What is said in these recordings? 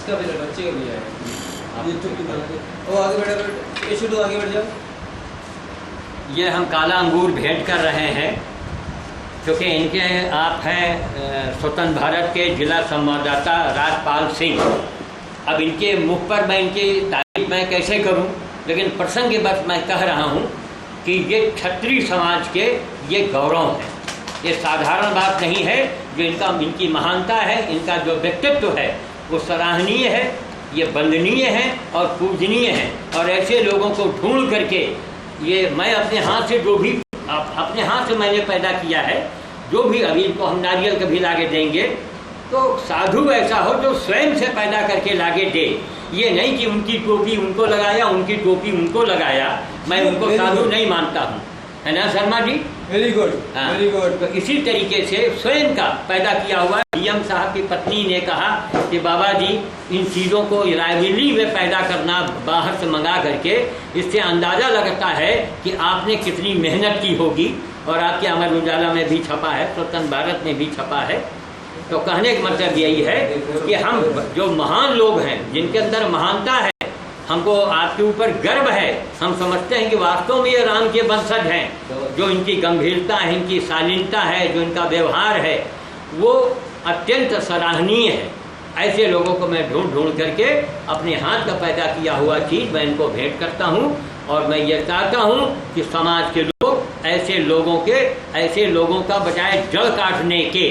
इसका भी बच्चे का भी है ये टोपी बना के। ओ आगे बढ़ो, ये शुरू आगे बढ़ जाओ। ये हम काला अंगूर भेंट कर रहे हैं क्योंकि इनके आप हैं स्वतंत्र भारत के जिला संवाददाता राजपाल सिंह। अब इनके मुख पर मैं इनकी तारीफ मैं कैसे करूं, लेकिन प्रसंग के बस मैं कह रहा हूं कि ये क्षत्रिय समाज के ये गौरव है। ये साधारण बात नहीं है। जो इनकी महानता है, इनका जो व्यक्तित्व है वो सराहनीय है, ये वंदनीय है और पूजनीय है। और ऐसे लोगों को ढूंढ करके ये मैं अपने हाथ से जो भी अपने हाथ से मैंने पैदा किया है, जो भी अभी इनको हम नारियल कभी लाके देंगे तो साधु ऐसा हो जो स्वयं से पैदा करके लाके दे। ये नहीं कि उनकी टोपी उनको लगाया, उनकी टोपी उनको लगाया। मैं उनको साधु नहीं मानता हूँ, है ना Sharma ji? Very good, very good. तो इसी तरीके से स्वयं का पैदा किया हुआ डीएम साहब की पत्नी ने कहा कि बाबा जी इन चीज़ों को रायबरेली में पैदा करना बाहर से मंगा करके, इससे अंदाज़ा लगता है कि आपने कितनी मेहनत की होगी। और आपके अमर उजाला में भी छपा है, स्वतंत्र भारत में भी छपा है। तो कहने का मतलब यही है कि हम जो महान लोग हैं, जिनके अंदर महानता है, हमको आपके ऊपर गर्व है। हम समझते हैं कि वास्तव में ये राम के वंशज हैं। जो इनकी गंभीरता है, इनकी शालीनता है, जो इनका व्यवहार है, वो अत्यंत सराहनीय है। ऐसे लोगों को मैं ढूंढ ढूंढ करके अपने हाथ का पैदा किया हुआ चीज़ मैं इनको भेंट करता हूँ। और मैं ये चाहता हूँ कि समाज के लोग ऐसे लोगों का बजाय जड़ काटने के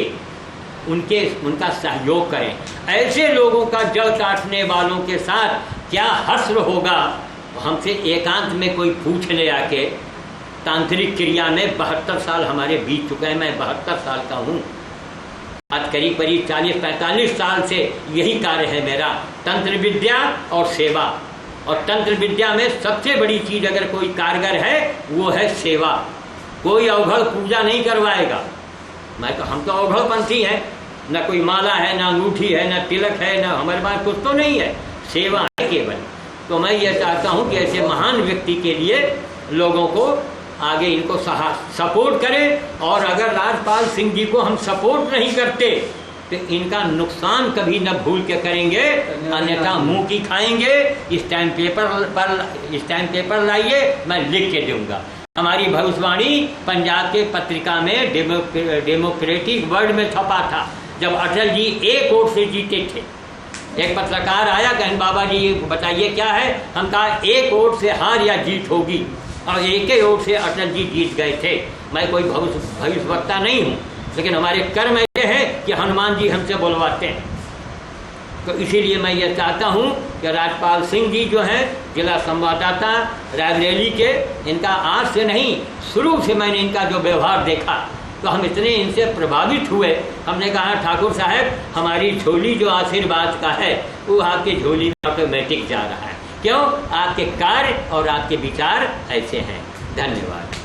उनका सहयोग करें। ऐसे लोगों का जड़ काटने वालों के साथ क्या हश्र होगा, हमसे एकांत में कोई पूछ ले आके। तांत्रिक क्रिया में 72 साल हमारे बीत चुके हैं। मैं 72 साल का हूँ। आज करीब 40-45 साल से यही कार्य है मेरा, तंत्र विद्या और सेवा। और तंत्र विद्या में सबसे बड़ी चीज़ अगर कोई कारगर है वो है सेवा। कोई अवघड़ पूजा नहीं करवाएगा। हम तो अवघड़पंथी हैं, न कोई माला है, न अंगूठी है, न तिलक है, न हमारे पास कुछ तो नहीं है, सेवा है केवल। तो मैं ये चाहता हूँ कि ऐसे महान व्यक्ति के लिए लोगों को आगे इनको सपोर्ट करें। और अगर राजपाल सिंह जी को हम सपोर्ट नहीं करते तो इनका नुकसान कभी न भूल के करेंगे, अन्यथा मुंह की खाएंगे। स्टैम्प पेपर लाइए, मैं लिख के दूंगा। हमारी भविष्यवाणी पंजाब के पत्रिका में डेमोक्रेटिक वर्ल्ड में छपा था, जब अटल जी एक वोट से जीते थे। एक पत्रकार आया, कहें बाबा जी बताइए क्या है। हम कहा एक वोट से हार या जीत होगी, और एक ही वोट से अटल जी जीत गए थे। मैं कोई भविष्यवक्ता नहीं हूँ, लेकिन हमारे कर्म ऐसे हैं कि हनुमान जी हमसे बुलवाते हैं। तो इसीलिए मैं ये चाहता हूँ कि राजपाल सिंह जी जो हैं जिला संवाददाता रायबरेली के, इनका आज से नहीं, शुरू से मैंने इनका जो व्यवहार देखा तो हम इतने इनसे प्रभावित हुए। हमने कहा ठाकुर साहब, हमारी झोली जो आशीर्वाद का है वो आपके झोली में ऑटोमेटिक जा रहा है। क्यों? आपके कार्य और आपके विचार ऐसे हैं। धन्यवाद।